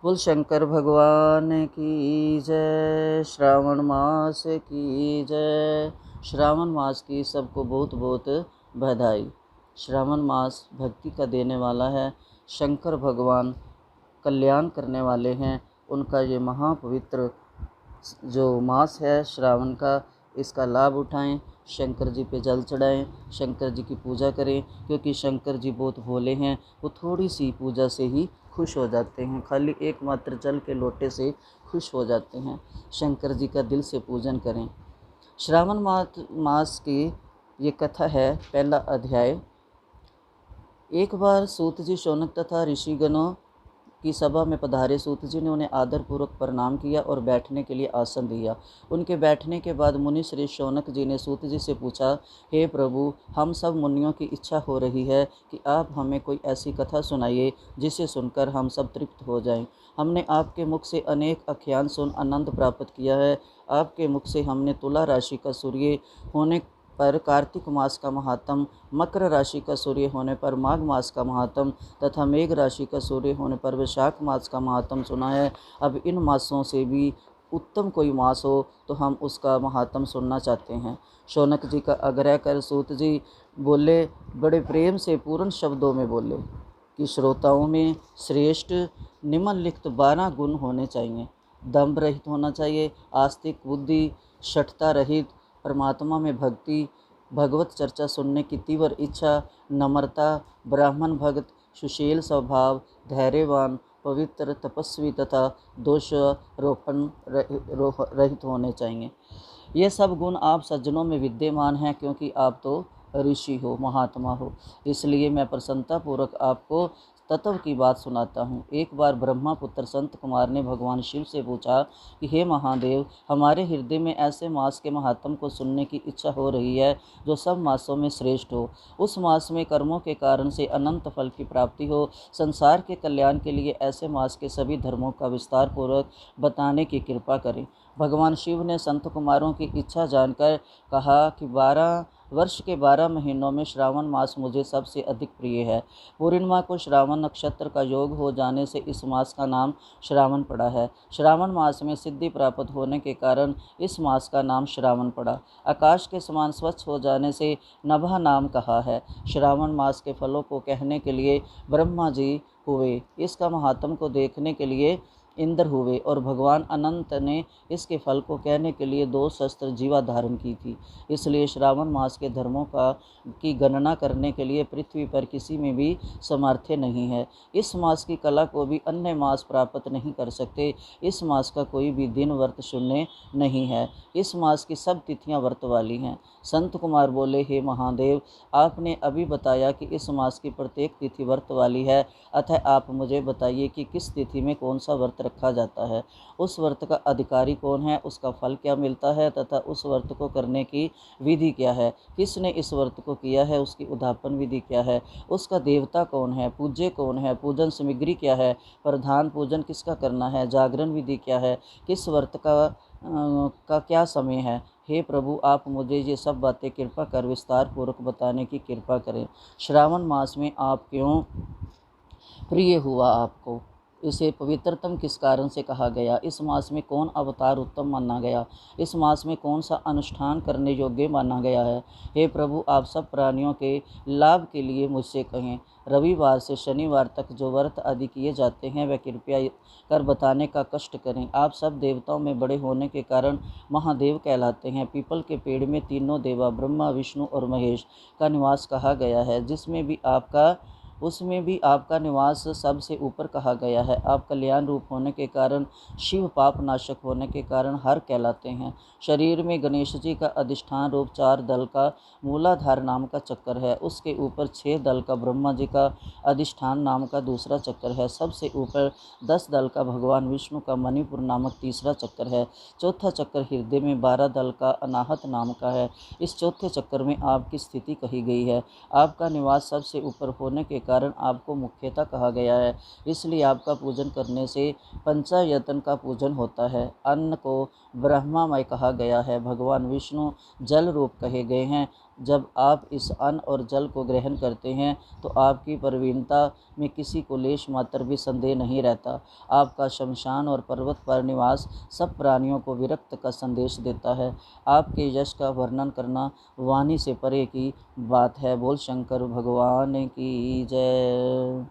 बोल शंकर भगवान की जय। श्रावण मास की जय। श्रावण मास की सबको बहुत बहुत बधाई। श्रावण मास भक्ति का देने वाला है। शंकर भगवान कल्याण करने वाले हैं। उनका ये महापवित्र जो मास है श्रावण का, इसका लाभ उठाएं। शंकर जी पे जल चढ़ाएं, शंकर जी की पूजा करें, क्योंकि शंकर जी बहुत भोले हैं। वो थोड़ी सी पूजा से ही खुश हो जाते हैं, खाली एकमात्र जल के लोटे से खुश हो जाते हैं। शंकर जी का दिल से पूजन करें। श्रावण मास की ये कथा है। पहला अध्याय। एक बार सूत जी शौनक तथा ऋषिगणों की सभा में पधारे। सूत जी ने उन्हें आदरपूर्वक प्रणाम किया और बैठने के लिए आसन दिया। उनके बैठने के बाद मुनि श्री शौनक जी ने सूत जी से पूछा, हे प्रभु, हम सब मुनियों की इच्छा हो रही है कि आप हमें कोई ऐसी कथा सुनाइए जिसे सुनकर हम सब तृप्त हो जाएं। हमने आपके मुख से अनेक आख्यान सुन आनंद प्राप्त किया है। आपके मुख से हमने तुला राशि का सूर्य होने पर कार्तिक मास का महात्म, मकर राशि का सूर्य होने पर माघ मास का महात्म तथा मेघ राशि का सूर्य होने पर वैशाख मास का महात्म सुना है। अब इन मासों से भी उत्तम कोई मास हो तो हम उसका महात्म सुनना चाहते हैं। शौनक जी का आग्रह कर सूत जी बोले, बड़े प्रेम से पूर्ण शब्दों में बोले कि श्रोताओं में श्रेष्ठ निम्नलिखित 12 गुण होने चाहिए। दंभ रहित होना चाहिए, आस्तिक बुद्धि, शठता रहित, परमात्मा में भक्ति, भगवत चर्चा सुनने की तीव्र इच्छा, नम्रता, ब्राह्मण भक्त, सुशील स्वभाव, धैर्यवान, पवित्र, तपस्वी तथा दोषारोपण रहित होने चाहिए। ये सब गुण आप सज्जनों में विद्यमान हैं, क्योंकि आप तो ऋषि हो, महात्मा हो। इसलिए मैं प्रसन्नतापूर्वक आपको तत्व की बात सुनाता हूँ। एक बार ब्रह्मा पुत्र संत कुमार ने भगवान शिव से पूछा कि हे महादेव, हमारे हृदय में ऐसे मास के महात्म को सुनने की इच्छा हो रही है जो सब मासों में श्रेष्ठ हो। उस मास में कर्मों के कारण से अनंत फल की प्राप्ति हो। संसार के कल्याण के लिए ऐसे मास के सभी धर्मों का विस्तार पूर्वक बताने की कृपा करें। भगवान शिव ने संत कुमारों की इच्छा जानकर कहा कि 12 वर्ष के 12 महीनों में श्रावण मास मुझे सबसे अधिक प्रिय है। पूर्णिमा को श्रावण नक्षत्र का योग हो जाने से इस मास का नाम श्रावण पड़ा है। श्रावण मास में सिद्धि प्राप्त होने के कारण इस मास का नाम श्रावण पड़ा। आकाश के समान स्वच्छ हो जाने से नभा नाम कहा है। श्रावण मास के फलों को कहने के लिए ब्रह्मा जी हुए। इसका महात्म को देखने के लिए इंद्र हुए और भगवान अनंत ने इसके फल को कहने के लिए 2 शस्त्र जीवा धारण की थी। इसलिए श्रावण मास के धर्मों की गणना करने के लिए पृथ्वी पर किसी में भी सामर्थ्य नहीं है। इस मास की कला को भी अन्य मास प्राप्त नहीं कर सकते। इस मास का कोई भी दिन व्रत शून्य नहीं है। इस मास की सब तिथियां व्रत वाली हैं। संत कुमार बोले, हे महादेव, आपने अभी बताया कि इस मास की प्रत्येक तिथि व्रत वाली है, अतः आप मुझे बताइए कि किस तिथि में कौन सा व्रत रखा जाता है, उस व्रत का अधिकारी कौन है, उसका फल क्या मिलता है तथा उस व्रत को करने की विधि क्या है, किसने इस व्रत को किया है, उसकी उद्यापन विधि क्या है, उसका देवता कौन है, पूज्य कौन है, पूजन सामग्री क्या है, प्रधान पूजन किसका करना है, जागरण विधि क्या है, किस व्रत का क्या समय है। हे प्रभु, आप मुझे ये सब बातें कृपा कर विस्तार पूर्वक बताने की कृपा करें। श्रावण मास में आप क्यों प्रिय हुआ, आपको इसे पवित्रतम किस कारण से कहा गया, इस मास में कौन अवतार उत्तम माना गया, इस मास में कौन सा अनुष्ठान करने योग्य माना गया है। हे प्रभु, आप सब प्राणियों के लाभ के लिए मुझसे कहें। रविवार से शनिवार तक जो व्रत आदि किए जाते हैं वह कृपया कर बताने का कष्ट करें। आप सब देवताओं में बड़े होने के कारण महादेव कहलाते हैं। पीपल के पेड़ में तीनों देवा ब्रह्मा, विष्णु और महेश का निवास कहा गया है, उसमें भी आपका निवास सबसे ऊपर कहा गया है। आप कल्याण रूप होने के कारण, शिव पाप नाशक होने के कारण हर कहलाते हैं। शरीर में गणेश जी का अधिष्ठान रूप 4 दल का मूलाधार नाम का चक्र है। उसके ऊपर 6 दल का ब्रह्मा जी का अधिष्ठान नाम का दूसरा चक्र है। सबसे ऊपर 10 दल का भगवान विष्णु का मणिपुर नामक तीसरा चक्र है। चौथा चक्र हृदय में 12 दल का अनाहत नाम का है। इस चौथे चक्र में आपकी स्थिति कही गई है। आपका निवास सबसे ऊपर होने के कारण आपको मुख्यता कहा गया है। इसलिए आपका पूजन करने से पंचायतन का पूजन होता है। अन्न को ब्रह्मामय कहा गया है। भगवान विष्णु जल रूप कहे गए हैं। जब आप इस अन्न और जल को ग्रहण करते हैं तो आपकी प्रवीणता में किसी को लेश मात्र भी संदेह नहीं रहता। आपका शमशान और पर्वत पर निवास सब प्राणियों को विरक्त का संदेश देता है। आपके यश का वर्णन करना वाणी से परे की बात है। बोल शंकर भगवान की जय।